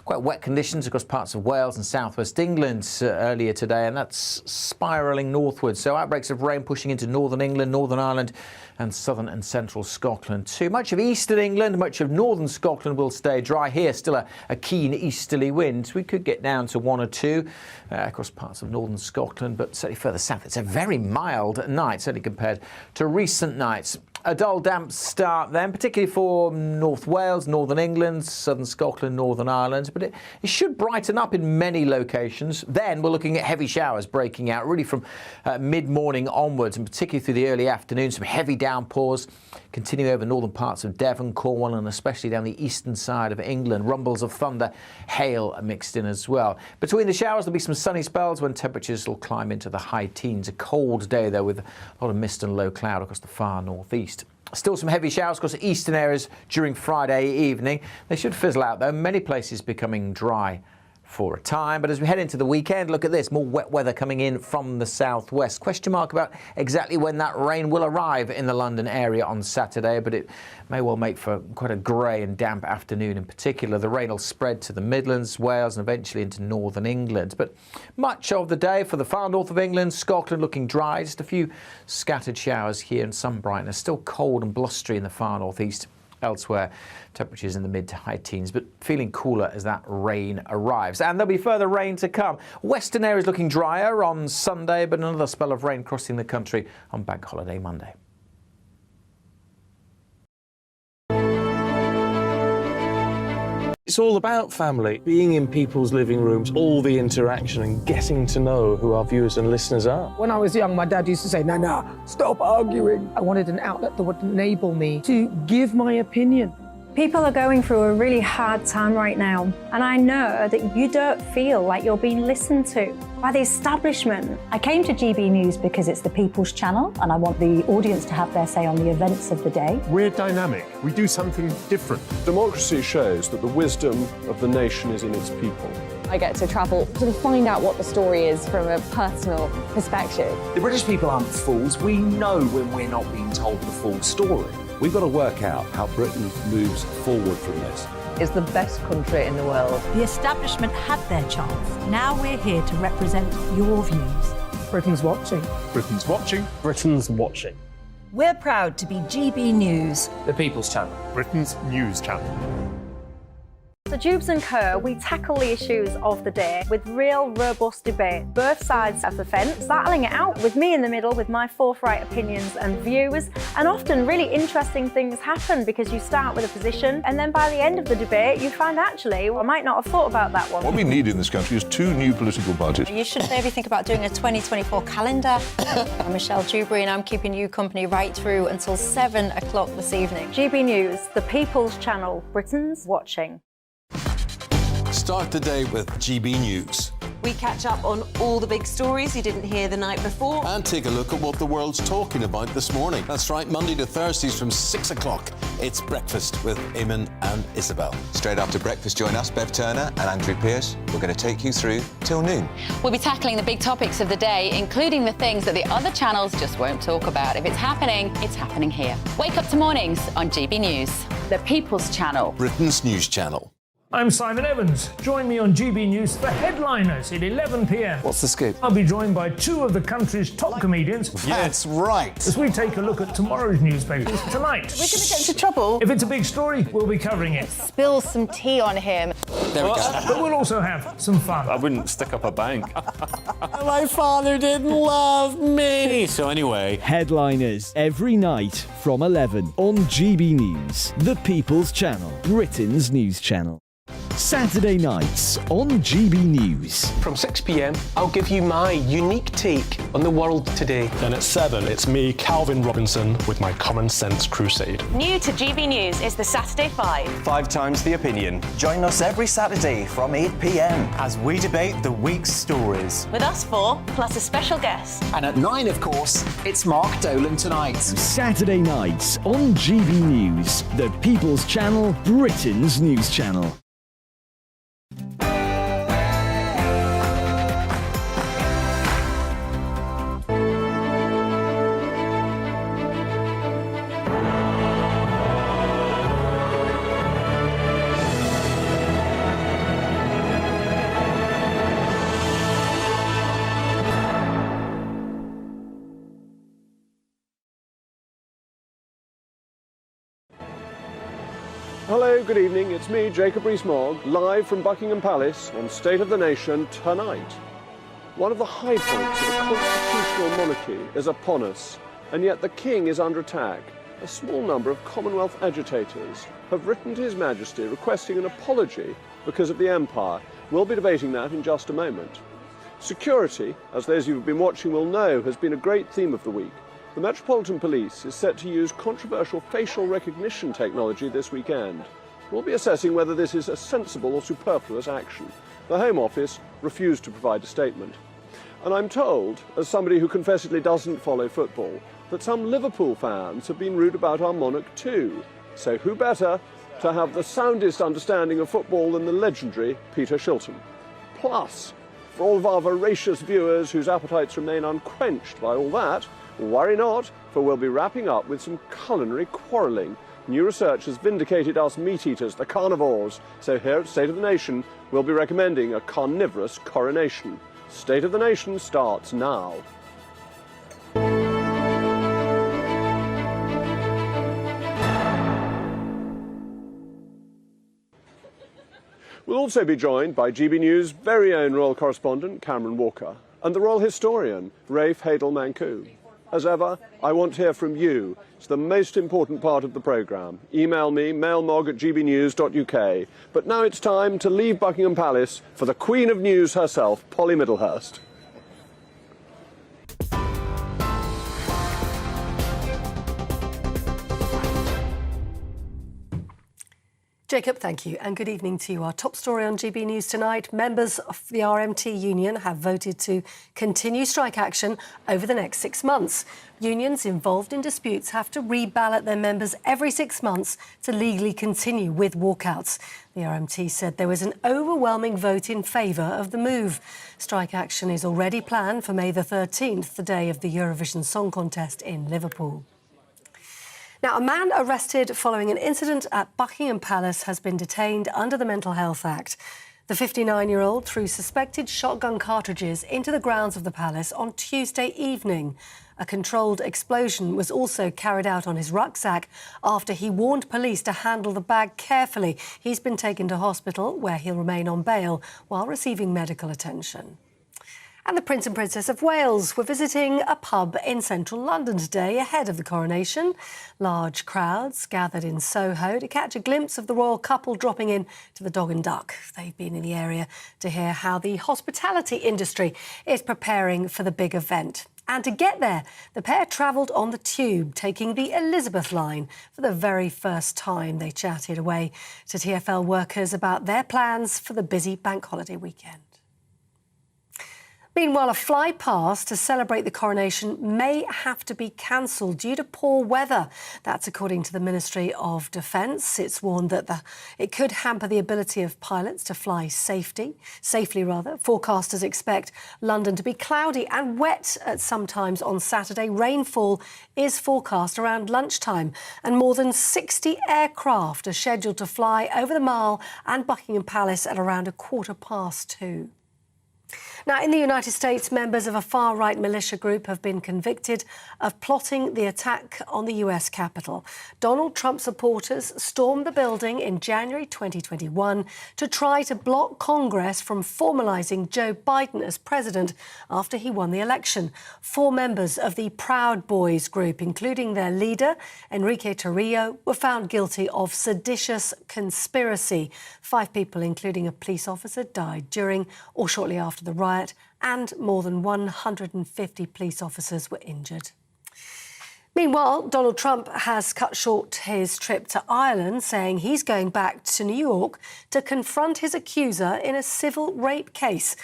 Quite wet conditions across parts of Wales and southwest England earlier today, and that's spiralling northwards. So outbreaks of rain pushing into northern England, Northern Ireland and southern and central Scotland too. Much of eastern England, much of northern Scotland will stay dry. Here, still a keen easterly wind. We could get down to 1 or 2 across parts of northern Scotland, but certainly further south, it's a very mild night, certainly compared to recent nights. A dull, damp start then, particularly for North Wales, Northern England, southern Scotland, Northern Ireland, but it should brighten up in many locations. Then we're looking at heavy showers breaking out really from mid-morning onwards, and particularly through the early afternoon, some heavy downpours continuing over northern parts of Devon, Cornwall and especially down the eastern side of England. Rumbles of thunder, hail mixed in as well. Between the showers there'll be some sunny spells when temperatures will climb into the high teens. A cold day though with a lot of mist and low cloud across the far northeast. Still some heavy showers across the eastern areas during Friday evening. They should fizzle out though, many places becoming dry for a time. But as we head into the weekend, look at this, more wet weather coming in from the southwest. Question mark about exactly when that rain will arrive in the London area on Saturday, but it may well make for quite a grey and damp afternoon in particular. The rain will spread to the Midlands, Wales and eventually into northern England. But much of the day for the far north of England, Scotland looking dry, just a few scattered showers here and some brightness. Still cold and blustery in the far northeast. Elsewhere, temperatures in the mid to high teens, but feeling cooler as that rain arrives. And there'll be further rain to come. Western areas looking drier on Sunday, but another spell of rain crossing the country on Bank Holiday Monday. It's all about family, being in people's living rooms, all the interaction and getting to know who our viewers and listeners are. When I was young, my dad used to say, no, stop arguing. I wanted an outlet that would enable me to give my opinion. People are going through a really hard time right now, and I know that you don't feel like you're being listened to by the establishment. I came to GB News because it's the People's Channel, and I want the audience to have their say on the events of the day. We're dynamic. We do something different. Democracy shows that the wisdom of the nation is in its people. I get to travel to find out what the story is from a personal perspective. The British people aren't fools. We know when we're not being told the full story. We've got to work out how Britain moves forward from this. It's the best country in the world. The establishment had their chance. Now we're here to represent your views. Britain's watching. Britain's watching. Britain's watching. We're proud to be GB News. The People's Channel. Britain's news channel. So Jubes and Co, we tackle the issues of the day with real robust debate, both sides of the fence, battling it out with me in the middle with my forthright opinions and views. And often really interesting things happen because you start with a position and then by the end of the debate you find actually, well, I might not have thought about that one. What we need in this country is 2 new political parties. You should maybe think about doing a 2024 calendar. I'm Michelle Dewberry and I'm keeping you company right through until 7 o'clock this evening. GB News, the People's Channel, Britain's watching. Start the day with GB News. We catch up on all the big stories you didn't hear the night before. And take a look at what the world's talking about this morning. That's right, Monday to Thursdays from 6 o'clock. It's Breakfast with Eamon and Isabel. Straight after breakfast, join us, Bev Turner and Andrew Pearce. We're going to take you through till noon. We'll be tackling the big topics of the day, including the things that the other channels just won't talk about. If it's happening here. Wake up to mornings on GB News. The People's Channel. Britain's news channel. I'm Simon Evans. Join me on GB News for Headliners at 11 p.m. What's the scoop? I'll be joined by 2 of the country's top comedians. That's right. As we take a look at tomorrow's newspapers tonight. We're going to get into trouble. If it's a big story, we'll be covering it. Spill some tea on him. There we go. But we'll also have some fun. I wouldn't stick up a bank. My father didn't love me. So anyway... Headliners every night from 11 on GB News, the People's Channel, Britain's news channel. Saturday nights on GB News. From 6 p.m, I'll give you my unique take on the world today. Then at 7, it's me, Calvin Robinson, with my Common Sense Crusade. New to GB News is the Saturday 5. 5 times the opinion. Join us every Saturday from 8 p.m. as we debate the week's stories. With us 4, plus a special guest. And at 9, of course, it's Mark Dolan tonight. Saturday nights on GB News, the People's Channel, Britain's news channel. Hello, good evening. It's me, Jacob Rees-Mogg, live from Buckingham Palace on State of the Nation tonight. One of the high points of a constitutional monarchy is upon us, and yet the King is under attack. A small number of Commonwealth agitators have written to His Majesty requesting an apology because of the Empire. We'll be debating that in just a moment. Security, as those of you who've been watching will know, has been a great theme of the week. The Metropolitan Police is set to use controversial facial recognition technology this weekend. We'll be assessing whether this is a sensible or superfluous action. The Home Office refused to provide a statement. And I'm told, as somebody who confessedly doesn't follow football, that some Liverpool fans have been rude about our monarch too. So who better to have the soundest understanding of football than the legendary Peter Shilton? Plus, for all of our voracious viewers whose appetites remain unquenched by all that, worry not, for we'll be wrapping up with some culinary quarrelling. New research has vindicated us meat-eaters, the carnivores, so here at State of the Nation, we'll be recommending a carnivorous coronation. State of the Nation starts now. We'll also be joined by GBNews' very own royal correspondent, Cameron Walker, and the royal historian, Rafe Hadel-Mancoux. As ever, I want to hear from you. It's the most important part of the programme. Email me, mailmog@gbnews.uk. But now it's time to leave Buckingham Palace for the Queen of News herself, Polly Middlehurst. Jacob, thank you, and good evening to you. Our top story on GB News tonight, members of the RMT union have voted to continue strike action over the next 6 months. Unions involved in disputes have to reballot their members every 6 months to legally continue with walkouts. The RMT said there was an overwhelming vote in favour of the move. Strike action is already planned for May the 13th, the day of the Eurovision Song Contest in Liverpool. Now, a man arrested following an incident at Buckingham Palace has been detained under the Mental Health Act. The 59-year-old threw suspected shotgun cartridges into the grounds of the palace on Tuesday evening. A controlled explosion was also carried out on his rucksack after he warned police to handle the bag carefully. He's been taken to hospital, where he'll remain on bail while receiving medical attention. And the Prince and Princess of Wales were visiting a pub in central London today ahead of the coronation. Large crowds gathered in Soho to catch a glimpse of the royal couple dropping in to the Dog and Duck. They've been in the area to hear how the hospitality industry is preparing for the big event. And to get there, the pair travelled on the tube, taking the Elizabeth line. For the very first time, they chatted away to TfL workers about their plans for the busy bank holiday weekend. Meanwhile, a fly past to celebrate the coronation may have to be cancelled due to poor weather. That's according to the Ministry of Defence. It's warned that it could hamper the ability of pilots to fly safely. Forecasters expect London to be cloudy and wet at some times on Saturday. Rainfall is forecast around lunchtime, and more than 60 aircraft are scheduled to fly over the Mall and Buckingham Palace at around 2:15. Now, in the United States, members of a far-right militia group have been convicted of plotting the attack on the US Capitol. Donald Trump supporters stormed the building in January 2021 to try to block Congress from formalising Joe Biden as president after he won the election. 4 members of the Proud Boys group, including their leader, Enrique Tarrio, were found guilty of seditious conspiracy. 5 people, including a police officer, died during or shortly after the riot, and more than 150 police officers were injured. Meanwhile, Donald Trump has cut short his trip to Ireland, saying he's going back to New York to confront his accuser in a civil rape case.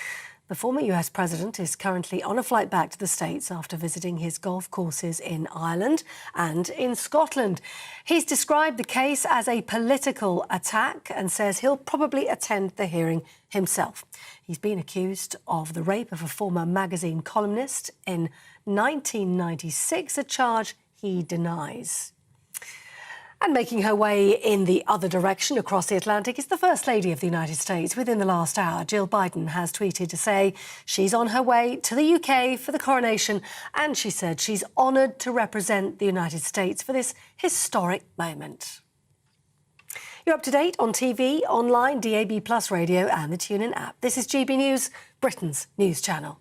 The former US president is currently on a flight back to the States after visiting his golf courses in Ireland and in Scotland. He's described the case as a political attack and says he'll probably attend the hearing himself. He's been accused of the rape of a former magazine columnist in 1996, a charge he denies. And making her way in the other direction across the Atlantic is the First Lady of the United States. Within the last hour, Jill Biden has tweeted to say she's on her way to the UK for the coronation, and she said she's honoured to represent the United States for this historic moment. You're up to date on TV, online, DAB+ radio and the TuneIn app. This is GB News, Britain's news channel.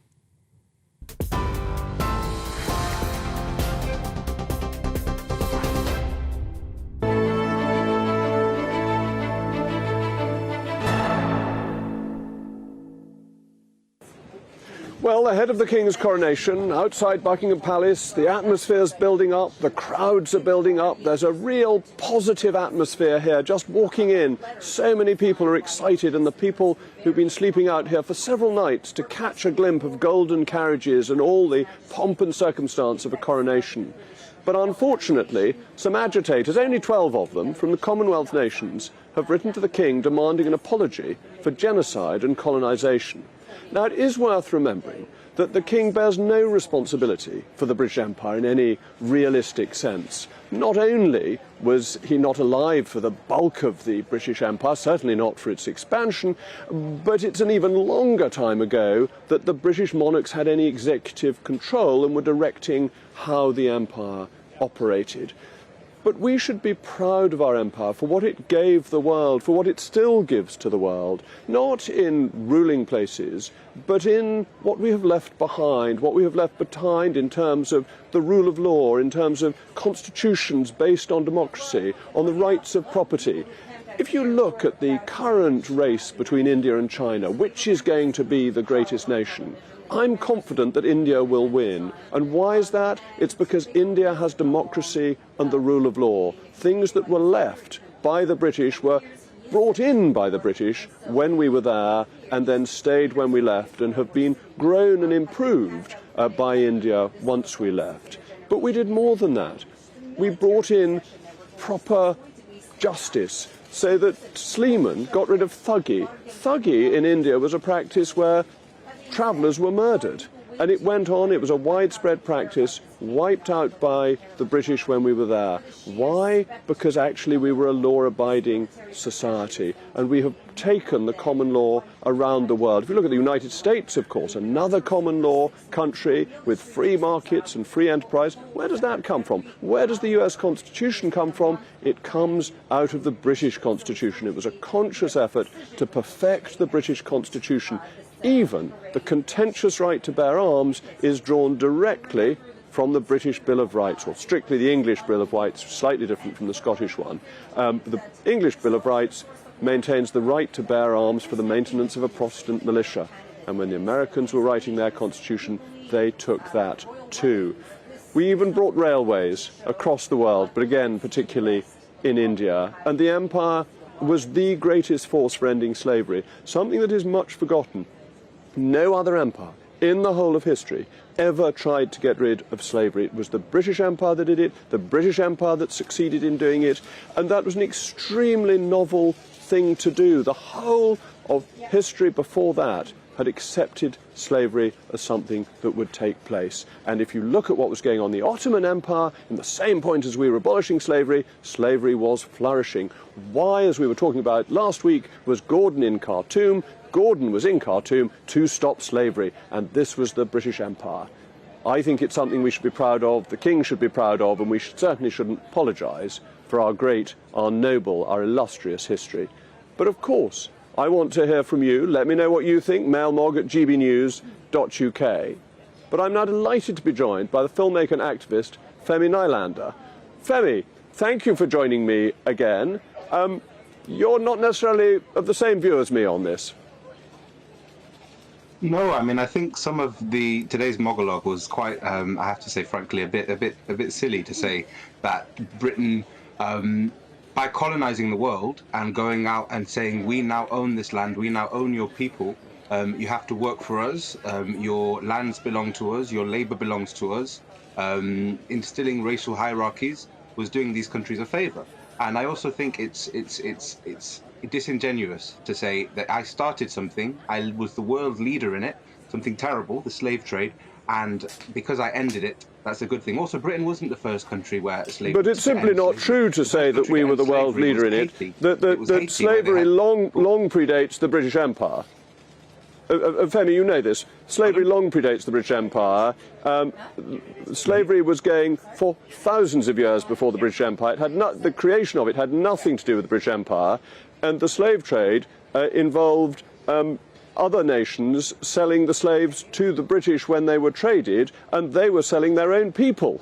Well, ahead of the King's coronation, outside Buckingham Palace, the atmosphere's building up, the crowds are building up. There's a real positive atmosphere here. Just walking in, so many people are excited, and the people who've been sleeping out here for several nights to catch a glimpse of golden carriages and all the pomp and circumstance of a coronation. But unfortunately, some agitators, only 12 of them, from the Commonwealth nations, have written to the King demanding an apology for genocide and colonisation. Now, it is worth remembering that the King bears no responsibility for the British Empire in any realistic sense. Not only was he not alive for the bulk of the British Empire, certainly not for its expansion, but it's an even longer time ago that the British monarchs had any executive control and were directing how the empire operated. But we should be proud of our empire for what it gave the world, for what it still gives to the world, not in ruling places, but in what we have left behind, in terms of the rule of law, in terms of constitutions based on democracy, on the rights of property. If you look at the current race between India and China, which is going to be the greatest nation, I'm confident that India will win. And why is that? It's because India has democracy and the rule of law. Things that were left by the British were brought in by the British when we were there and then stayed when we left and have been grown and improved by India once we left. But we did more than that. We brought in proper justice so that Sleeman got rid of thuggee. Thuggee in India was a practice where travellers were murdered, and it went on. It was a widespread practice, wiped out by the British when we were there. Why? Because actually we were a law-abiding society, and we have taken the common law around the world. If you look at the United States, of course, another common law country with free markets and free enterprise, where does that come from? Where does the US Constitution come from? It comes out of the British Constitution. It was a conscious effort to perfect the British Constitution. Even the contentious right to bear arms is drawn directly from the British Bill of Rights, or strictly the English Bill of Rights, slightly different from the Scottish one. The English Bill of Rights maintains the right to bear arms for the maintenance of a Protestant militia. And when the Americans were writing their constitution, they took that too. We even brought railways across the world, but again, particularly in India. And the empire was the greatest force for ending slavery, something that is much forgotten. No other empire in the whole of history ever tried to get rid of slavery. It was the British Empire that did it, the British Empire that succeeded in doing it, and that was an extremely novel thing to do. The whole of history before that had accepted slavery as something that would take place. And if you look at what was going on in the Ottoman Empire, in the same point as we were abolishing slavery, slavery was flourishing. Why, as we were talking about last week, was Gordon in Khartoum? Gordon was in Khartoum to stop slavery, and this was the British Empire. I think it's something we should be proud of, the King should be proud of, and we certainly shouldn't apologise for our great, our noble, our illustrious history. But of course, I want to hear from you. Let me know what you think, mailmog@gbnews.uk. But I'm now delighted to be joined by the filmmaker and activist, Femi Nylander. Femi, thank you for joining me again. You're not necessarily of the same view as me on this. No, I mean, I think some of today's monologue was quite, I have to say, frankly, a bit silly to say that Britain, by colonising the world and going out and saying, we now own this land, we now own your people, you have to work for us, your lands belong to us, your labour belongs to us, instilling racial hierarchies was doing these countries a favour. And I also think it's disingenuous to say that I started something, I was the world leader in it, something terrible, the slave trade, and because I ended it, that's a good thing. Also, Britain wasn't the first country where slavery... But it's simply not true to say that we were the world leader in it, that slavery long predates the British Empire. Femi, you know this. Slavery long predates the British Empire. Slavery was going for thousands of years before the British Empire. The creation of it had nothing to do with the British Empire, and the slave trade involved other nations selling the slaves to the British when they were traded, and they were selling their own people.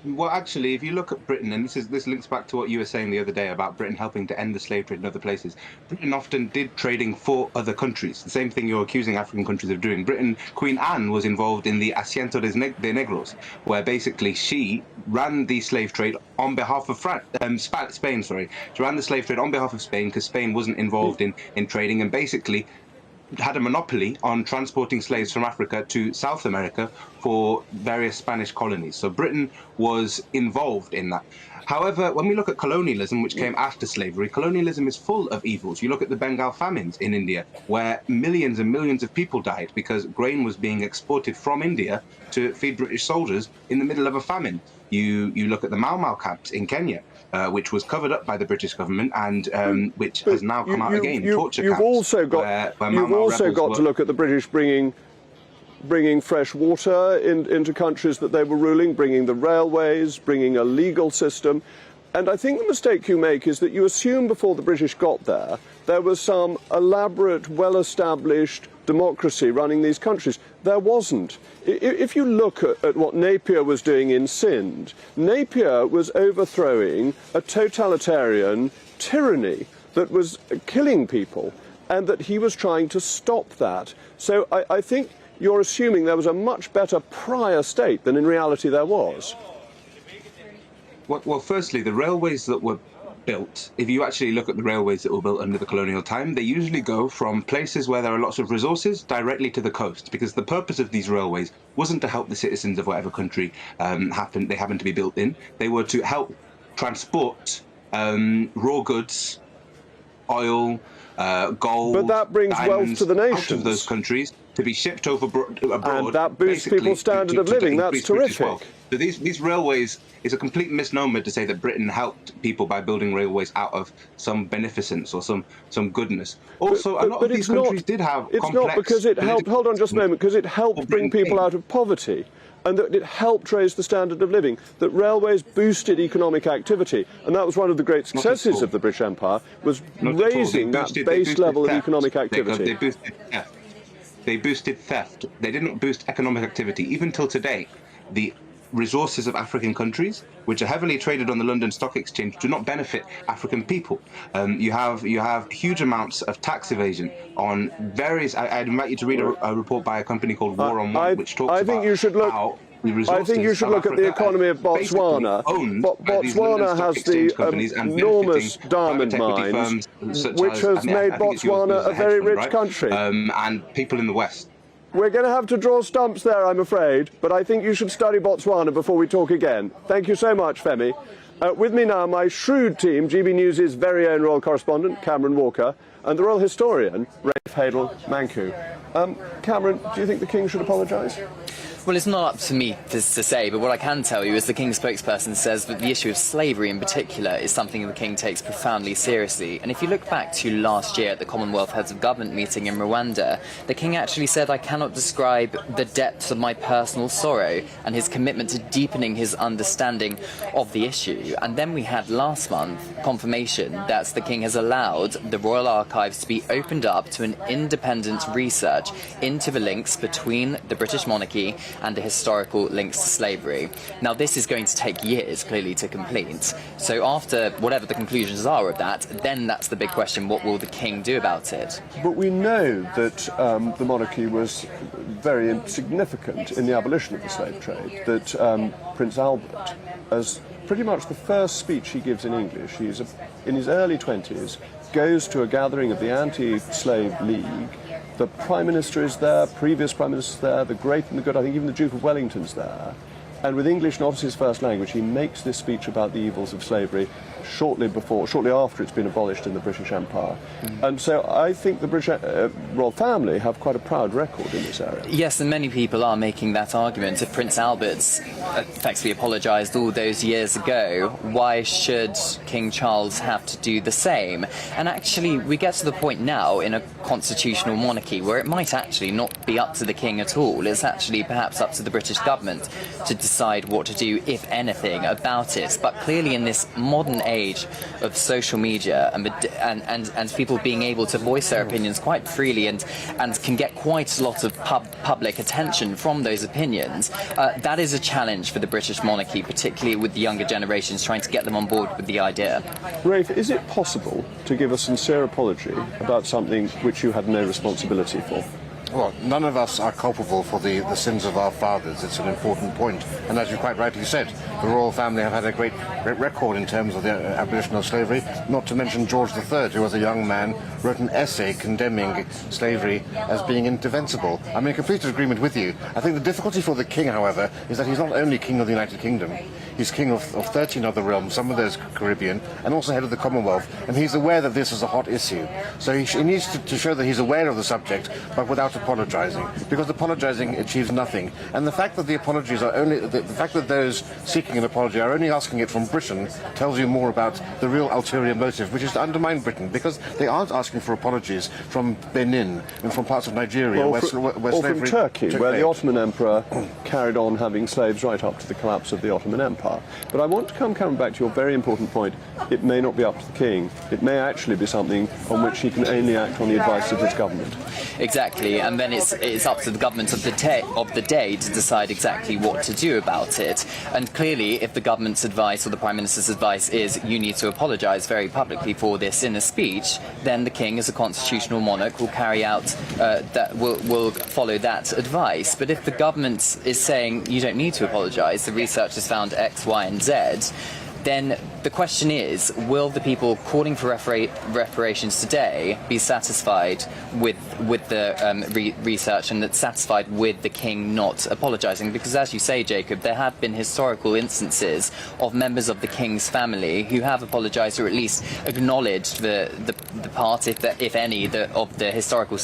Well, actually, if you look at Britain, and this links back to what you were saying the other day about Britain helping to end the slave trade in other places, Britain often did trading for other countries. The same thing you're accusing African countries of doing. Queen Anne was involved in the Asiento de Negros, where basically she ran the slave trade on behalf of Spain. Sorry, she ran the slave trade on behalf of Spain because Spain wasn't involved in trading, and basically had a monopoly on transporting slaves from Africa to South America for various Spanish colonies. So Britain was involved in that. However, when we look at colonialism, which came after slavery, colonialism is full of evils. You look at the Bengal famines in India, where millions and millions of people died because grain was being exported from India to feed British soldiers in the middle of a famine. You look at the Mau Mau camps in Kenya, which was covered up by the British government and which has now come out again. Torture camps. You've also got to look at the British bringing fresh water into countries that they were ruling, bringing the railways, bringing a legal system. And I think the mistake you make is that you assume before the British got there was some elaborate, well-established democracy running these countries. There wasn't. If you look at what Napier was doing in Sindh, Napier was overthrowing a totalitarian tyranny that was killing people, and that he was trying to stop that. So I think you're assuming there was a much better prior state than in reality there was. Well, firstly, the railways that were built, if you actually look at the railways that were built under the colonial time, they usually go from places where there are lots of resources directly to the coast, because the purpose of these railways wasn't to help the citizens of whatever country they happened to be built in. They were to help transport raw goods, oil, gold, but that brings wealth to the nations out of those countries to be shipped abroad, and that boosts people's standard of living. That's terrific. So these railways is a complete misnomer to say that Britain helped people by building railways out of some beneficence or some goodness. Also, a lot of these countries did have complex... It's not because it helped, hold on just a moment, because it helped bring people out of poverty, and that it helped raise the standard of living, that railways boosted economic activity. And that was one of the great successes of the British Empire, was raising that base level of economic activity. They boosted theft. They didn't boost economic activity. Even till today, the resources of African countries, which are heavily traded on the London Stock Exchange, do not benefit African people. You have huge amounts of tax evasion on various... I'd invite you to read a report by a company called War on Want, which talks about how the resources I think you should look at the economy of Botswana. Botswana has the enormous diamond mines, which has made Botswana a very rich country. And people in the West. We're going to have to draw stumps there, I'm afraid, but I think you should study Botswana before we talk again. Thank you so much, Femi. With me now, my shrewd team, GB News' very own royal correspondent, Cameron Walker, and the royal historian, Rafe Hadel Manku. Cameron, do you think the King should apologise? Well, it's not up to me to say, but what I can tell you is the King's spokesperson says that the issue of slavery in particular is something the King takes profoundly seriously. And if you look back to last year at the Commonwealth Heads of Government meeting in Rwanda, the King actually said, "I cannot describe the depths of my personal sorrow," and his commitment to deepening his understanding of the issue. And then we had last month confirmation that the King has allowed the Royal Archives to be opened up to an independent research into the links between the British monarchy and the historical links to slavery. Now, this is going to take years, clearly, to complete. So after whatever the conclusions are of that, then that's the big question: what will the King do about it? But we know that the monarchy was very significant in the abolition of the slave trade, that Prince Albert, as pretty much the first speech he gives in English, he's in his early 20s, goes to a gathering of the Anti-Slave League. The Prime Minister is there, previous Prime Minister is there, the great and the good, I think even the Duke of Wellington's there. And with English not as his first language, he makes this speech about the evils of slavery shortly after it's been abolished in the British Empire. And so I think the British royal family have quite a proud record in this area. Yes, and many people are making that argument. If Prince Albert's effectively apologised all those years ago, why should King Charles have to do the same? And actually, we get to the point now in a constitutional monarchy where it might actually not be up to the king at all. It's actually perhaps up to the British government to decide what to do, if anything, about it. But clearly in this modern age of social media and people being able to voice their opinions quite freely and can get quite a lot of public attention from those opinions, that is a challenge for the British monarchy, particularly with the younger generations, trying to get them on board with the idea. Rafe, is it possible to give a sincere apology about something which you had no responsibility for? Well, none of us are culpable for the sins of our fathers. It's an important point. And as you quite rightly said, the royal family have had a great record in terms of the abolition of slavery, not to mention George III, who was a young man, wrote an essay condemning slavery as being indefensible. I'm in complete agreement with you. I think the difficulty for the king, however, is that he's not only king of the United Kingdom, he's king of 13 other realms, some of those Caribbean, and also head of the Commonwealth, and he's aware that this is a hot issue. So he needs to show that he's aware of the subject, but without apologising, because apologising achieves nothing. And the fact that the apologies are only, the fact that those seeking an apology are only asking it from Britain tells you more about the real ulterior motive, which is to undermine Britain, because they aren't asking for apologies from Benin and from parts of Nigeria, where slavery from Turkey, took where place. the Ottoman Emperor carried on having slaves right up to the collapse of the Ottoman Empire. But I want to come back to your very important point. It may not be up to the king. It may actually be something on which he can only act on the advice of his government. Exactly, and then it's up to the government of the day to decide exactly what to do about it. And clearly, if the government's advice or the Prime Minister's advice is you need to apologise very publicly for this in a speech, then the king, as a constitutional monarch, will carry out will follow that advice. But if the government is saying you don't need to apologise, the research has found X, Y, and Z, then the question is, will the people calling for reparations today be satisfied with the research and that's satisfied with the king not apologising? Because as you say, Jacob, there have been historical instances of members of the king's family who have apologised or at least acknowledged the part, if any, of the historical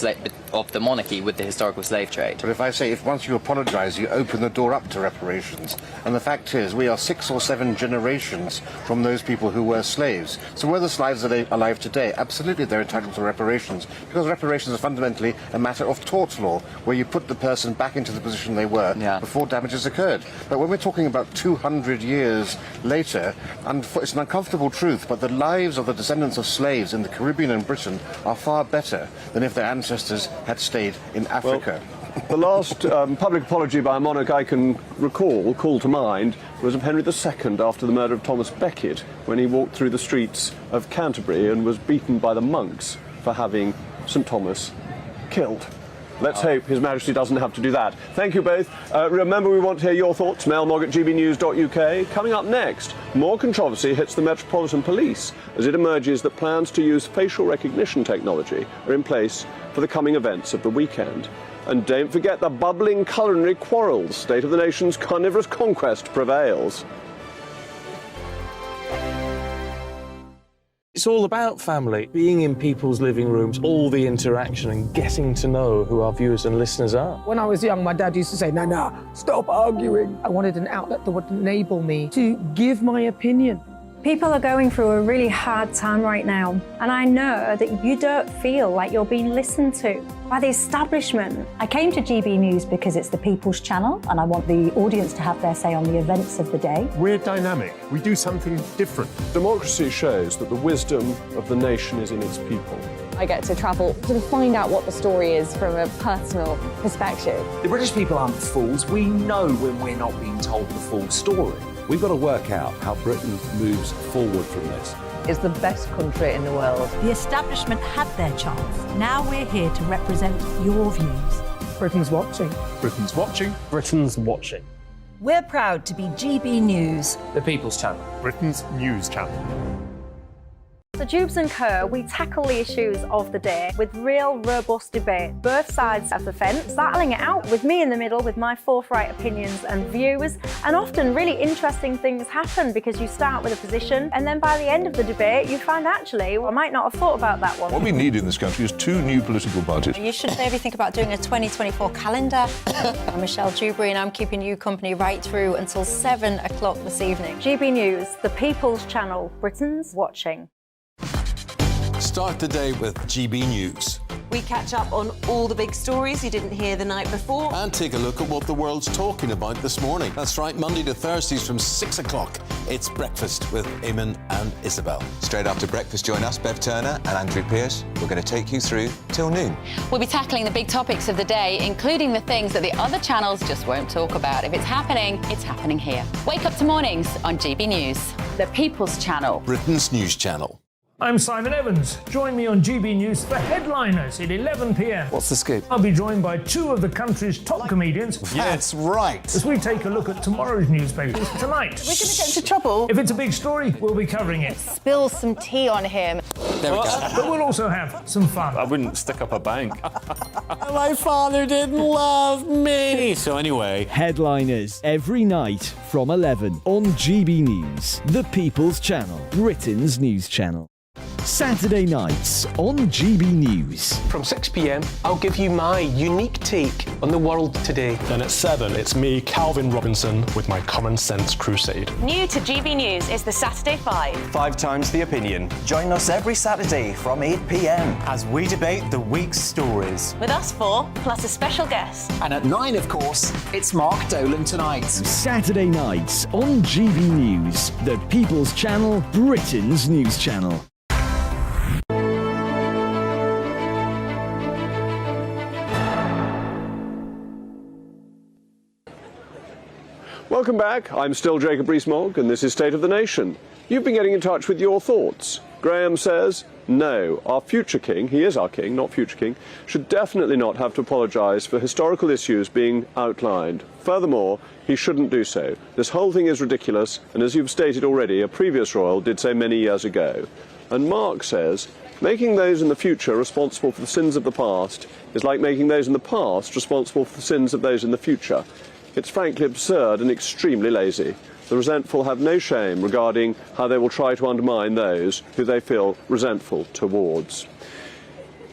of the monarchy with the historical slave trade. But if I say, if once you apologise, you open the door up to reparations. And the fact is, we are 6 or 7 generations from those people who were slaves. So were the slaves alive today? Absolutely, they're entitled to reparations, because reparations are fundamentally a matter of tort law, where you put the person back into the position they were before damages occurred. But when we're talking about 200 years later, and it's an uncomfortable truth, but the lives of the descendants of slaves in the Caribbean and Britain are far better than if their ancestors had stayed in Africa. Well, the last public apology by a monarch I can call to mind, was of Henry II after the murder of Thomas Becket, when he walked through the streets of Canterbury and was beaten by the monks for having St Thomas killed. Let's hope His Majesty doesn't have to do that. Thank you both. Remember, we want to hear your thoughts. mailmog@gbnews.uk. Coming up next, more controversy hits the Metropolitan Police as it emerges that plans to use facial recognition technology are in place for the coming events of the weekend. And don't forget the bubbling culinary quarrels. State of the nation's carnivorous conquest prevails. It's all about family, being in people's living rooms, all the interaction and getting to know who our viewers and listeners are. When I was young, my dad used to say, "No, stop arguing." I wanted an outlet that would enable me to give my opinion. People are going through a really hard time right now, and I know that you don't feel like you're being listened to by the establishment. I came to GB News because it's the People's Channel, and I want the audience to have their say on the events of the day. We're dynamic. We do something different. Democracy shows that the wisdom of the nation is in its people. I get to travel to find out what the story is from a personal perspective. The British people aren't fools. We know when we're not being told the full story. We've got to work out how Britain moves forward from this. It's the best country in the world. The establishment had their chance. Now we're here to represent your views. Britain's watching. Britain's watching. Britain's watching. We're proud to be GB News. The People's Channel. Britain's news channel. So Jubes and Co, we tackle the issues of the day with real robust debate, both sides of the fence, battling it out with me in the middle with my forthright opinions and views. And often really interesting things happen because you start with a position and then by the end of the debate you find actually, well, I might not have thought about that one. What we need in this country is 2 new political parties. You should maybe think about doing a 2024 calendar. I'm Michelle Dewberry and I'm keeping you company right through until 7 o'clock this evening. GB News, the People's Channel, Britain's watching. Start the day with GB News. We catch up on all the big stories you didn't hear the night before. And take a look at what the world's talking about this morning. That's right, Monday to Thursdays from 6 o'clock. It's Breakfast with Eamon and Isabel. Straight after breakfast, join us, Bev Turner and Andrew Pearce. We're going to take you through till noon. We'll be tackling the big topics of the day, including the things that the other channels just won't talk about. If it's happening here. Wake up to mornings on GB News, the People's Channel. Britain's news channel. I'm Simon Evans. Join me on GB News for Headliners at 11 p.m. What's the scoop? I'll be joined by 2 of the country's top comedians. That's right. As we take a look at tomorrow's newspapers tonight. We're going to get into trouble. If it's a big story, we'll be covering it. Spill some tea on him. There we go. But we'll also have some fun. I wouldn't stick up a bank. My father didn't love me. So anyway. Headliners every night from 11 on GB News, the People's Channel, Britain's news channel. Saturday nights on GB News. From 6 p.m, I'll give you my unique take on the world today. Then at 7, it's me, Calvin Robinson, with my Common Sense Crusade. New to GB News is the Saturday 5. 5 times the opinion. Join us every Saturday from 8 p.m. as we debate the week's stories. With us 4, plus a special guest. And at 9, of course, it's Mark Dolan Tonight. Saturday nights on GB News, the People's Channel, Britain's news channel. Welcome back. I'm still Jacob Rees-Mogg, and this is State of the Nation. You've been getting in touch with your thoughts. Graham says, no, our future king, he is our king, not future king, should definitely not have to apologise for historical issues being outlined. Furthermore, he shouldn't do so. This whole thing is ridiculous, and as you've stated already, a previous royal did so many years ago. And Mark says, making those in the future responsible for the sins of the past is like making those in the past responsible for the sins of those in the future. It's frankly absurd and extremely lazy. The resentful have no shame regarding how they will try to undermine those who they feel resentful towards.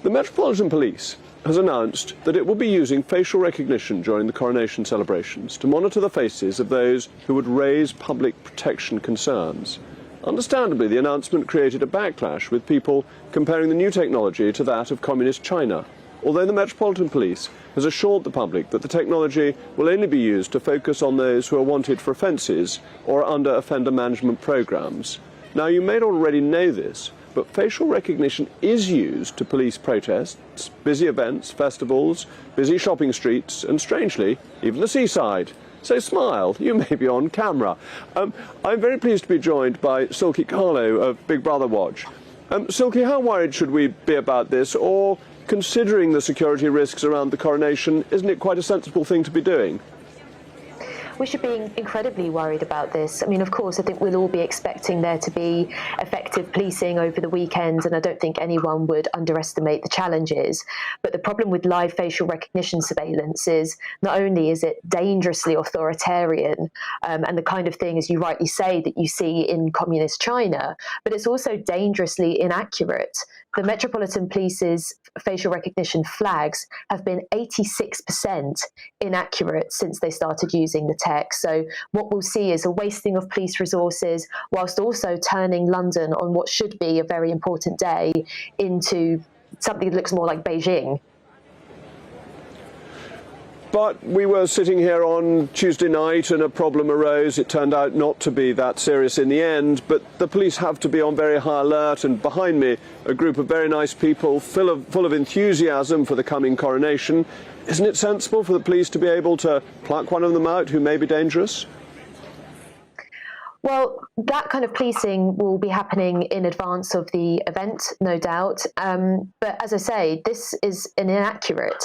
The Metropolitan Police has announced that it will be using facial recognition during the coronation celebrations to monitor the faces of those who would raise public protection concerns. Understandably, the announcement created a backlash with people comparing the new technology to that of communist China. Although the Metropolitan Police has assured the public that the technology will only be used to focus on those who are wanted for offences or are under offender management programmes. Now, you may not already know this, but facial recognition is used to police protests, busy events, festivals, busy shopping streets, and strangely, even the seaside. So smile, you may be on camera. I'm very pleased to be joined by Silky Carlo of Big Brother Watch. Silky, how worried should we be about this, or considering the security risks around the coronation, isn't it quite a sensible thing to be doing? We should be incredibly worried about this. I mean, of course, I think we'll all be expecting there to be effective policing over the weekend, and I don't think anyone would underestimate the challenges. But the problem with live facial recognition surveillance is not only is it dangerously authoritarian and the kind of thing, as you rightly say, that you see in communist China, but it's also dangerously inaccurate. The Metropolitan Police's facial recognition flags have been 86% inaccurate since they started using the tech. So what we'll see is a wasting of police resources whilst also turning London on what should be a very important day into something that looks more like Beijing. But we were sitting here on Tuesday night and a problem arose. It turned out not to be that serious in the end, but the police have to be on very high alert, and behind me a group of very nice people full of enthusiasm for the coming coronation. Isn't it sensible for the police to be able to pluck one of them out who may be dangerous? Well, that kind of policing will be happening in advance of the event, no doubt. But as I say, this is an inaccurate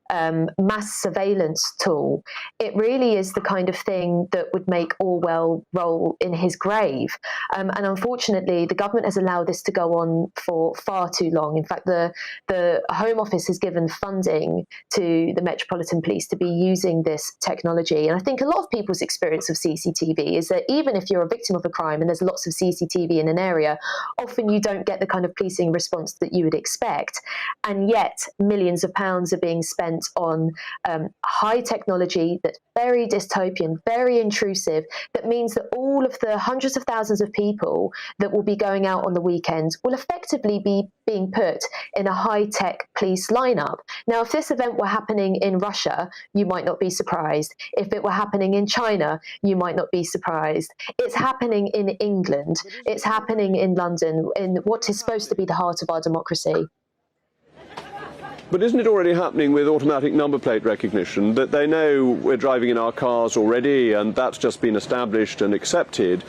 mass surveillance tool, it really is the kind of thing that would make Orwell roll in his grave. And unfortunately, the government has allowed this to go on for far too long. In fact, the Home Office has given funding to the Metropolitan Police to be using this technology. And I think a lot of people's experience of CCTV is that even if you're a victim of a crime and there's lots of CCTV in an area, often you don't get the kind of policing response that you would expect. And yet millions of pounds are being spent on high technology that's very dystopian, very intrusive, that means that all of the hundreds of thousands of people that will be going out on the weekends will effectively be being put in a high-tech police lineup. Now, if this event were happening in Russia, you might not be surprised. If it were happening in China, you might not be surprised. It's happening in England. It's happening in London, in what is supposed to be the heart of our democracy. But isn't it already happening with automatic number plate recognition, that they know we're driving in our cars already and that's just been established and accepted?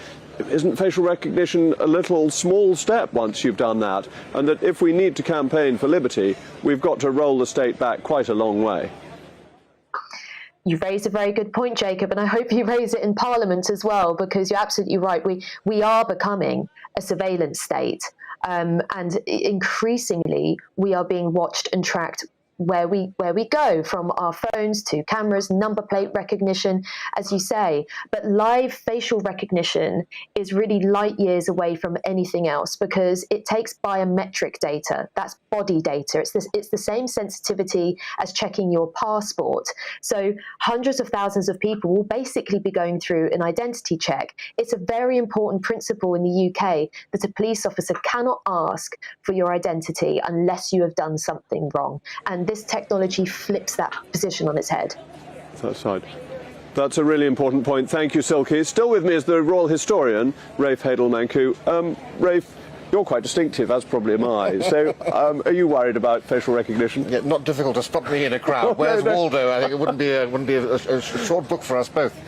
Isn't facial recognition a little small step once you've done that? And that if we need to campaign for liberty, we've got to roll the state back quite a long way? You've raised a very good point, Jacob, and I hope you raise it in Parliament as well, because you're absolutely right. We are becoming a surveillance state. And increasingly, we are being watched and tracked where we go, from our phones to cameras, number plate recognition, as you say. But live facial recognition is really light years away from anything else, because it takes biometric data. That's body data. It's the same sensitivity as checking your passport. So hundreds of thousands of people will basically be going through an identity check. It's a very important principle in the UK that a police officer cannot ask for your identity unless you have done something wrong. And this technology flips that position on its head. That's right. That's a really important point. Thank you, Silky. Still with me is the royal historian, Rafe Hadel-Mancu. Rafe, you're quite distinctive, as probably am I. So, are you worried about facial recognition? Yeah, not difficult to spot me in a crowd. Where's Waldo? I think it wouldn't be a short book for us both.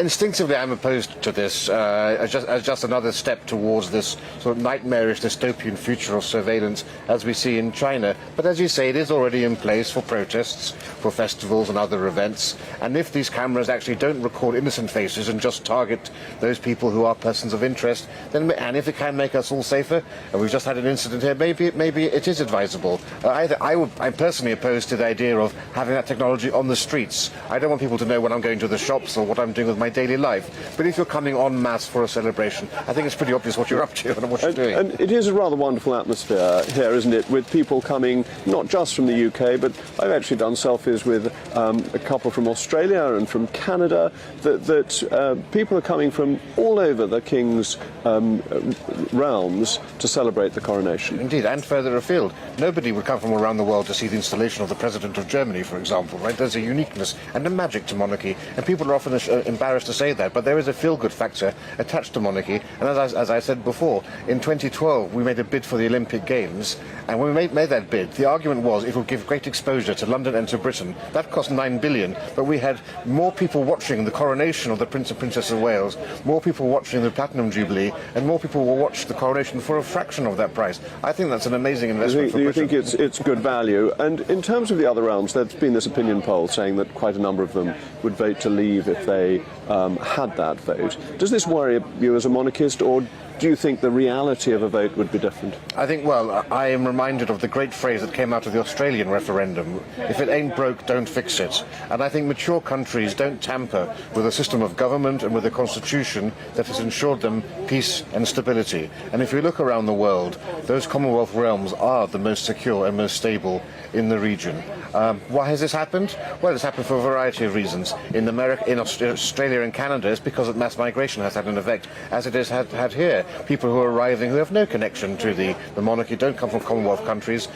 Instinctively, I'm opposed to this as just another step towards this sort of nightmarish dystopian future of surveillance as we see in China. But as you say, it is already in place for protests, for festivals and other events. And if these cameras actually don't record innocent faces and just target those people who are persons of interest, then, and if it can make us all safer, and we've just had an incident here, maybe it is advisable. I'm personally opposed to the idea of having that technology on the streets. I don't want people to know when I'm going to the shops or what I'm doing with my daily life. But if you're coming en masse for a celebration, I think it's pretty obvious what you're up to and what you're doing. And it is a rather wonderful atmosphere here, isn't it, with people coming not just from the UK, but I've actually done selfies with a couple from Australia and from Canada, that people are coming from all over the King's realms to celebrate the coronation. Indeed, and further afield. Nobody would come from around the world to see the installation of the President of Germany, for example, right? There's a uniqueness and a magic to monarchy, and people are often embarrassed to say that, but there is a feel-good factor attached to monarchy. And as I said before, in 2012 we made a bid for the Olympic Games, and when we made that bid, the argument was it would give great exposure to London and to Britain. That cost $9 billion, but we had more people watching the coronation of the Prince and Princess of Wales, more people watching the Platinum Jubilee, and more people will watch the coronation for a fraction of that price. I think that's an amazing investment for Britain. You think it's good value? And in terms of the other realms, there's been this opinion poll saying that quite a number of them would vote to leave if they had that vote. Does this worry you as a monarchist, or do you think the reality of a vote would be different? I think, well, I am reminded of the great phrase that came out of the Australian referendum: if it ain't broke, don't fix it. And I think mature countries don't tamper with a system of government and with a constitution that has ensured them peace and stability. And if you look around the world, those Commonwealth realms are the most secure and most stable in the region. Why has this happened? Well, it's happened for a variety of reasons. In Australia and Canada, it's because mass migration has had an effect, as it has had here. People who are arriving who have no connection to the monarchy, don't come from Commonwealth countries.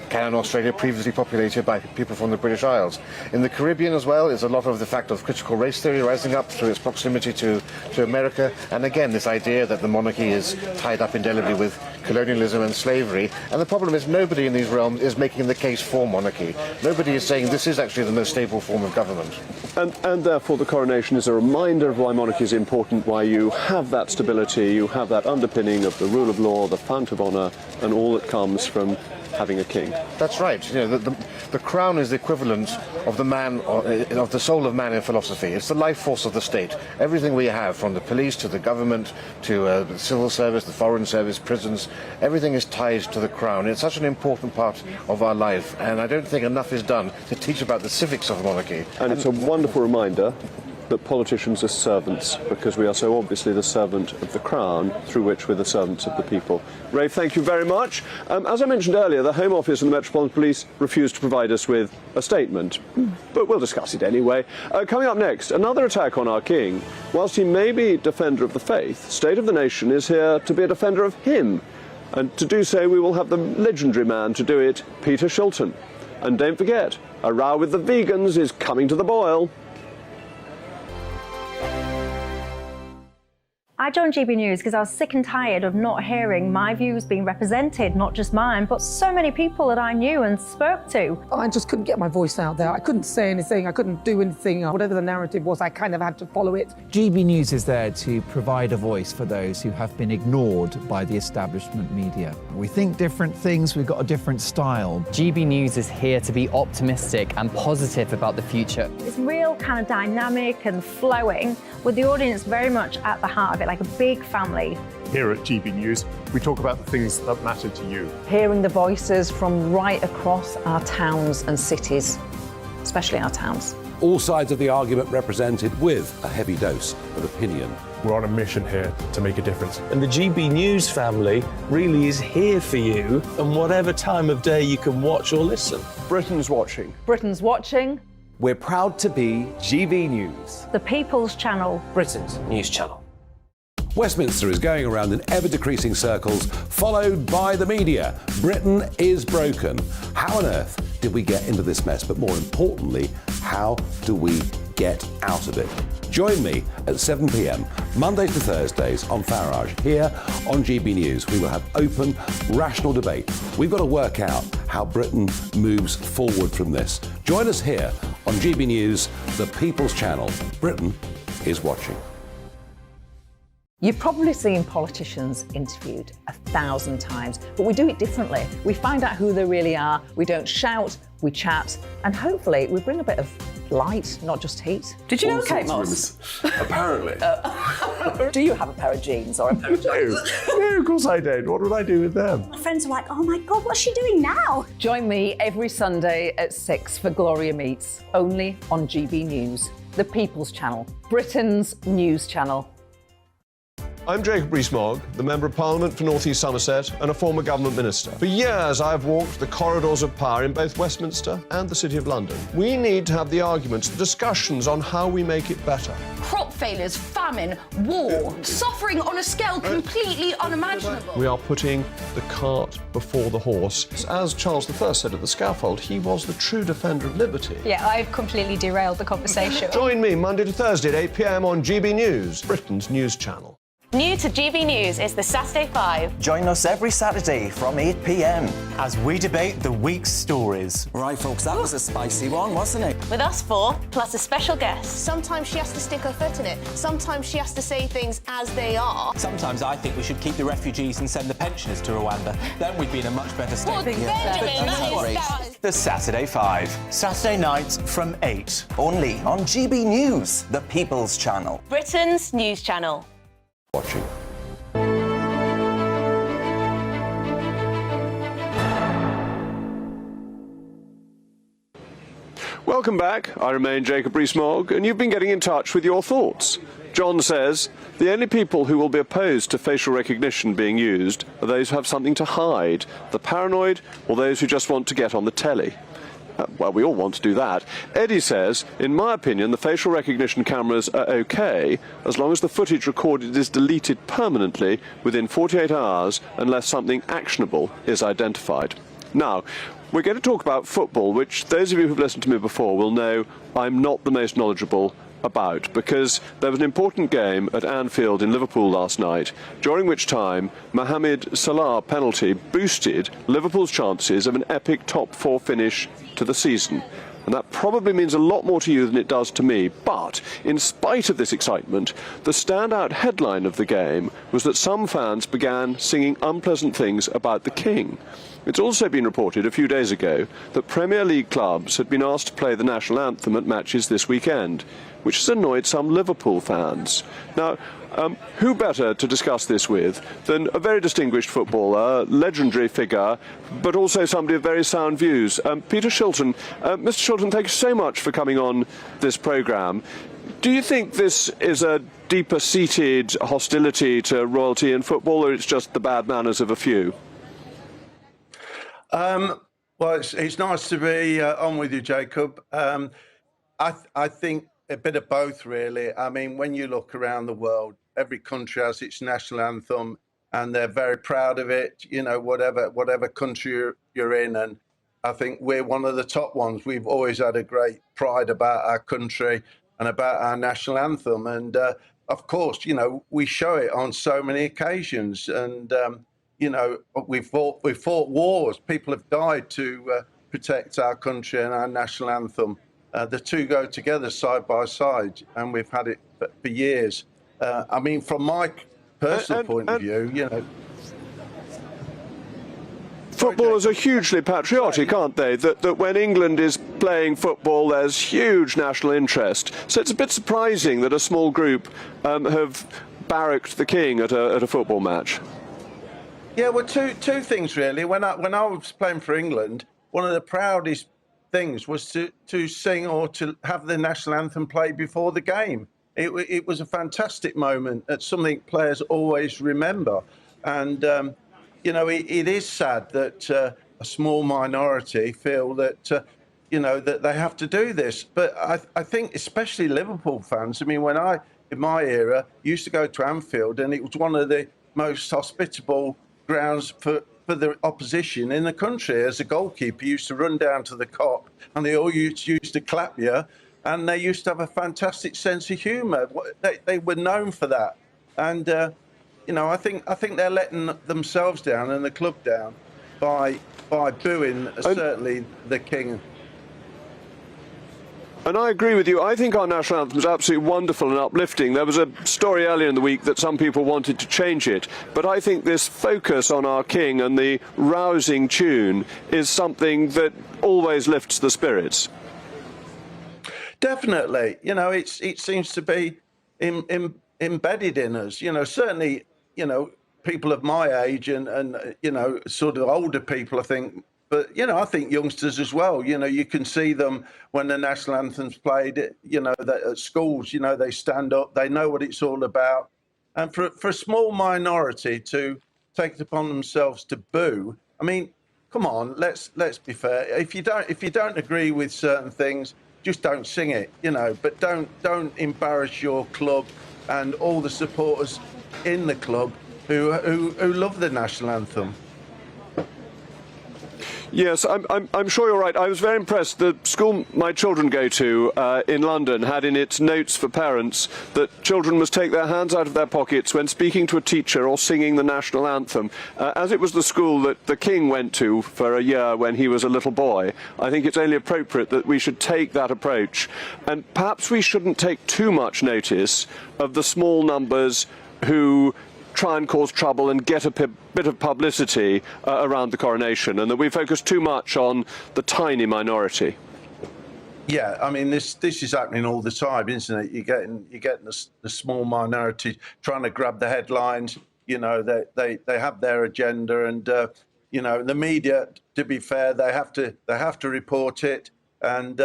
Canada and Australia previously populated by people from the British Isles. In the Caribbean as well is a lot of the fact of critical race theory rising up through its proximity to America, and again this idea that the monarchy is tied up indelibly with colonialism and slavery. And the problem is nobody in these realms is making the case for monarchy. Nobody is saying this is actually the most stable form of government. And therefore the coronation is a reminder of why monarchy is important, why you have that stability, you have that underpinning of the rule of law, the fount of honour, and all that comes from having a king. That's right. You know, the crown is the equivalent of the man, of the soul of man in philosophy. It's the life force of the state. Everything we have, from the police to the government to the civil service, the foreign service, prisons, everything is tied to the crown. It's such an important part of our life, and I don't think enough is done to teach about the civics of the monarchy. And it's a wonderful reminder that politicians are servants, because we are so obviously the servant of the crown, through which we're the servants of the people. Rafe, thank you very much. As I mentioned earlier, the Home Office and the Metropolitan Police refused to provide us with a statement, but we'll discuss it anyway. Coming up next, another attack on our king. Whilst he may be defender of the faith, State of the Nation is here to be a defender of him. And to do so, we will have the legendary man to do it, Peter Shilton. And don't forget, a row with the vegans is coming to the boil. I joined GB News because I was sick and tired of not hearing my views being represented, not just mine, but so many people that I knew and spoke to. I just couldn't get my voice out there. I couldn't say anything. I couldn't do anything. Whatever the narrative was, I kind of had to follow it. GB News is there to provide a voice for those who have been ignored by the establishment media. We think different things, we've got a different style. GB News is here to be optimistic and positive about the future. It's real kind of dynamic and flowing, with the audience very much at the heart of it, like a big family. Here at GB News, we talk about the things that matter to you. Hearing the voices from right across our towns and cities, especially our towns. All sides of the argument represented with a heavy dose of opinion. We're on a mission here to make a difference. And the GB News family really is here for you, and whatever time of day you can watch or listen. Britain's watching. Britain's watching. We're proud to be GB News. The People's Channel. Britain's news channel. Westminster is going around in ever-decreasing circles, followed by the media. Britain is broken. How on earth did we get into this mess? But more importantly, how do we get out of it? Join me at 7 p.m, Mondays to Thursdays on Farage, here on GB News. We will have open, rational debate. We've got to work out how Britain moves forward from this. Join us here on GB News, the People's Channel. Britain is watching. You've probably seen politicians interviewed 1,000 times, but we do it differently. We find out who they really are, we don't shout, we chat, and hopefully we bring a bit of light, not just heat. Did you know Kate Moss? Apparently. Do you have a pair of jeans or a pair of jeans? No, of course I don't. What would I do with them? My friends are like, oh my God, what's she doing now? Join me every Sunday at 6 for Gloria Meets, only on GB News, the People's Channel, Britain's news channel. I'm Jacob Rees-Mogg, the Member of Parliament for North East Somerset and a former government minister. For years I have walked the corridors of power in both Westminster and the City of London. We need to have the arguments, the discussions on how we make it better. Crop failures, famine, war, suffering on a scale completely unimaginable. We are putting the cart before the horse. As Charles I said at the scaffold, he was the true defender of liberty. Yeah, I've completely derailed the conversation. Join me Monday to Thursday at 8 p.m. on GB News, Britain's news channel. New to GB News is the Saturday 5. Join us every Saturday from 8 p.m. as we debate the week's stories. Right, folks, that was a spicy one, wasn't it? With us four, plus a special guest. Sometimes she has to stick her foot in it. Sometimes she has to say things as they are. Sometimes I think we should keep the refugees and send the pensioners to Rwanda. Then we'd be in a much better state. Well, Benjamin, that is... The Saturday 5. Saturday nights from 8. Only on GB News, the People's Channel. Britain's news channel. Watching. Welcome back. I remain Jacob Rees-Mogg, and you've been getting in touch with your thoughts. John says, the only people who will be opposed to facial recognition being used are those who have something to hide, the paranoid, or those who just want to get on the telly. Well, we all want to do that. Eddie says, in my opinion, the facial recognition cameras are okay as long as the footage recorded is deleted permanently within 48 hours unless something actionable is identified. Now, we're going to talk about football, which those of you who've listened to me before will know I'm not the most knowledgeable about, because there was an important game at Anfield in Liverpool last night, during which time Mohamed Salah penalty boosted Liverpool's chances of an epic top four finish to the season. And that probably means a lot more to you than it does to me. But in spite of this excitement, the standout headline of the game was that some fans began singing unpleasant things about the king. It's also been reported a few days ago that Premier League clubs had been asked to play the national anthem at matches this weekend, which has annoyed some Liverpool fans. Now, who better to discuss this with than a very distinguished footballer, legendary figure, but also somebody of very sound views? Peter Shilton. Mr. Shilton, thank you so much for coming on this programme. Do you think this is a deeper-seated hostility to royalty in football, or it's just the bad manners of a few? Well, it's nice to be on with you, Jacob. I think a bit of both, really. I mean, when you look around the world, every country has its national anthem, and they're very proud of it, you know, whatever country you're in. And I think we're one of the top ones. We've always had a great pride about our country and about our national anthem. And, of course, you know, we show it on so many occasions. And, you know, we fought wars. People have died to protect our country and our national anthem. The two go together side by side, and we've had it for years. I mean, from my personal point of view, you know, footballers are hugely patriotic, aren't they? That when England is playing football, there's huge national interest. So it's a bit surprising that a small group have barracked the king at a football match. Yeah, well, two things really. When I was playing for England, one of the proudest things was to sing or to have the national anthem played before the game. It was a fantastic moment. It's something players always remember. And, you know, it is sad that a small minority feel that, you know, that they have to do this. But I think especially Liverpool fans, I mean, when in my era, used to go to Anfield, and it was one of the most hospitable grounds for the opposition in the country. As a goalkeeper, you used to run down to the Kop, and they all used to clap you, and they used to have a fantastic sense of humour. They were known for that, and you know, I think they're letting themselves down and the club down by booing certainly the king. And I agree with you. I think our national anthem is absolutely wonderful and uplifting. There was a story earlier in the week that some people wanted to change it, but I think this focus on our king and the rousing tune is something that always lifts the spirits. Definitely. You know, it seems to be embedded in us. You know, certainly, you know, people of my age and you know, sort of older people, I think. But, you know, I think youngsters as well, you know, you can see them when the national anthem's played, you know, at schools, you know, they stand up, they know what it's all about. And for a small minority to take it upon themselves to boo, I mean, come on, let's be fair. If you don't agree with certain things, just don't sing it, you know, but don't embarrass your club and all the supporters in the club who love the national anthem. Yes, I'm sure you're right. I was very impressed. The school my children go to in London had in its notes for parents that children must take their hands out of their pockets when speaking to a teacher or singing the national anthem. As it was the school that the King went to for a year when he was a little boy, I think it's only appropriate that we should take that approach. And perhaps we shouldn't take too much notice of the small numbers who try and cause trouble and get a bit of publicity around the coronation, and that we focus too much on the tiny minority. Yeah, I mean, this is happening all the time, isn't it? You're getting the small minority trying to grab the headlines. You know, they have their agenda, and you know, the media, to be fair, they have to report it, and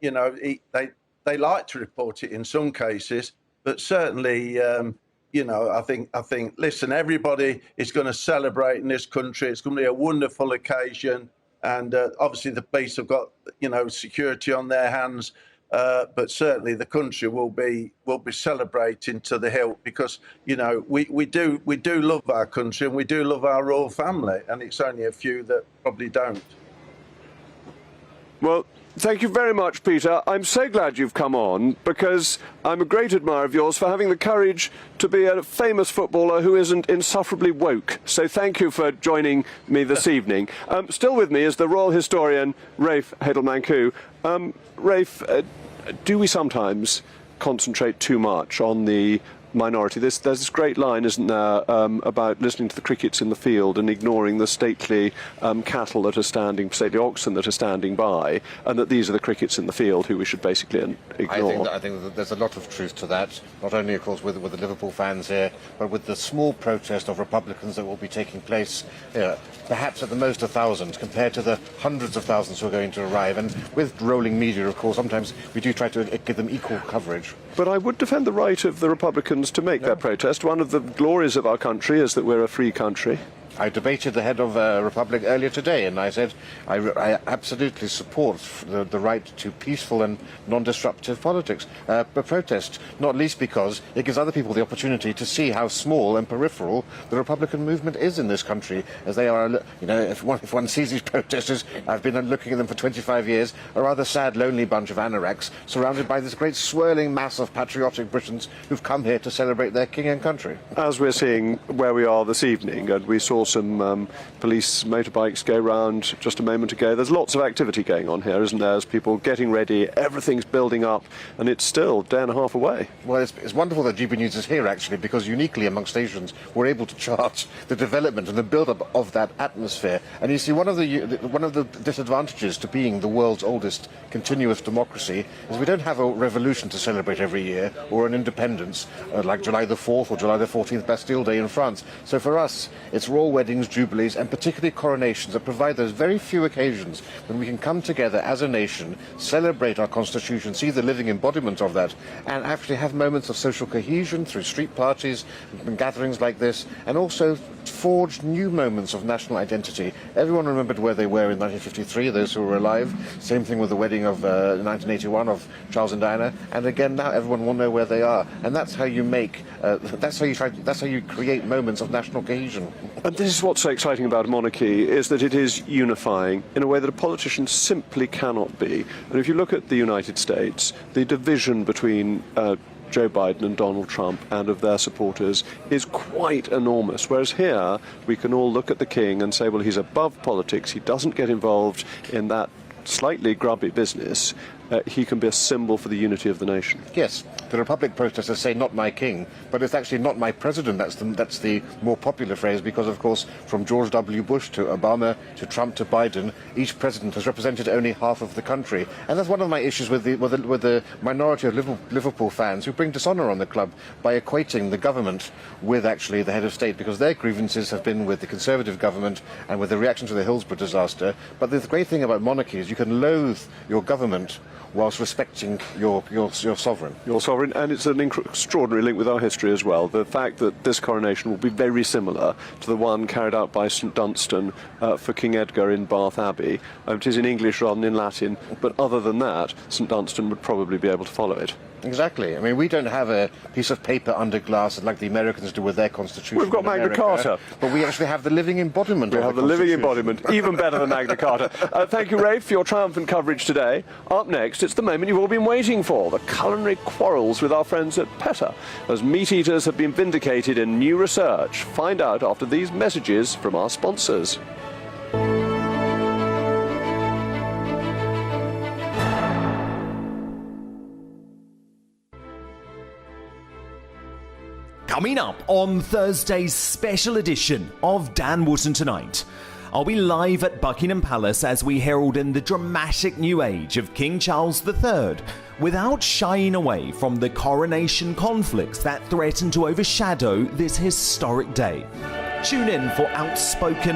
you know, they like to report it in some cases, but certainly. You know, I think, listen, everybody is going to celebrate in this country. It's going to be a wonderful occasion. And obviously the police have got, you know, security on their hands. But certainly the country will be celebrating to the hilt because, you know, we do love our country and we do love our royal family. And it's only a few that probably don't. Well, thank you very much, Peter. I'm so glad you've come on because I'm a great admirer of yours for having the courage to be a famous footballer who isn't insufferably woke. So thank you for joining me this evening. Still with me is the royal historian, Rafe Heidelmanku. Rafe, do we sometimes concentrate too much on the minority. There's this great line, isn't there, about listening to the crickets in the field and ignoring the stately cattle that are standing, stately oxen that are standing by, and that these are the crickets in the field who we should basically ignore. I think that there's a lot of truth to that, not only, of course, with the Liverpool fans here, but with the small protest of Republicans that will be taking place, perhaps at the most 1,000, compared to the hundreds of thousands who are going to arrive. And with rolling media, of course, sometimes we do try to give them equal coverage. But I would defend the right of the Republicans to make their protest. One of the glories of our country is that we're a free country. I debated the head of Republic earlier today, and I said I absolutely support the right to peaceful and non-disruptive politics, protest, not least because it gives other people the opportunity to see how small and peripheral the Republican movement is in this country, as they are, if one sees these protesters, I've been looking at them for 25 years, a rather sad, lonely bunch of anoraks surrounded by this great swirling mass of patriotic Britons who've come here to celebrate their king and country. As we're seeing where we are this evening, and we saw some police motorbikes go round just a moment ago. There's lots of activity going on here, isn't there? There's people getting ready, everything's building up, and it's still a day and a half away. Well, it's wonderful that GBNews is here, actually, because uniquely among stations, we're able to chart the development and the build-up of that atmosphere. And you see, one of the disadvantages to being the world's oldest continuous democracy is we don't have a revolution to celebrate every year, or an independence, like July the 4th or July the 14th, Bastille Day in France. So for us, it's royal weddings, jubilees, and particularly coronations that provide those very few occasions when we can come together as a nation, celebrate our constitution, see the living embodiment of that, and actually have moments of social cohesion through street parties and gatherings like this, and also forge new moments of national identity. Everyone remembered where they were in 1953, those who were alive. Same thing with the wedding of 1981 of Charles and Diana, and again now everyone will know where they are, and that's how you make, that's how you create moments of national cohesion. And this is what's so exciting about a monarchy, is that it is unifying in a way that a politician simply cannot be. And if you look at the United States, the division between Joe Biden and Donald Trump and of their supporters is quite enormous. Whereas here, we can all look at the king and say, well, he's above politics, he doesn't get involved in that slightly grubby business. He can be a symbol for the unity of the nation. Yes, the Republic protesters say not my king, but it's actually not my president. That's the more popular phrase, because of course from George W. Bush to Obama to Trump to Biden, each president has represented only half of the country. And that's one of my issues with the minority of Liverpool fans who bring dishonour on the club by equating the government with actually the head of state, because their grievances have been with the Conservative government and with the reaction to the Hillsborough disaster. But the great thing about monarchy is you can loathe your government whilst respecting your sovereign. Your sovereign, and it's an extraordinary link with our history as well. The fact that this coronation will be very similar to the one carried out by St Dunstan for King Edgar in Bath Abbey. It is in English rather than in Latin, but other than that, St Dunstan would probably be able to follow it. Exactly. I mean, we don't have a piece of paper under glass like the Americans do with their constitution. We've got Magna Carta. But we actually have the living embodiment. We have the living embodiment, even better than Magna Carta. Thank you, Rafe, for your triumphant coverage today. Up next, it's the moment you've all been waiting for, the culinary quarrels with our friends at PETA, as meat eaters have been vindicated in new research. Find out after these messages from our sponsors. Coming up on Thursday's special edition of Dan Wootton Tonight, I'll be live at Buckingham Palace as we herald in the dramatic new age of King Charles III, without shying away from the coronation conflicts that threaten to overshadow this historic day. Tune in for outspoken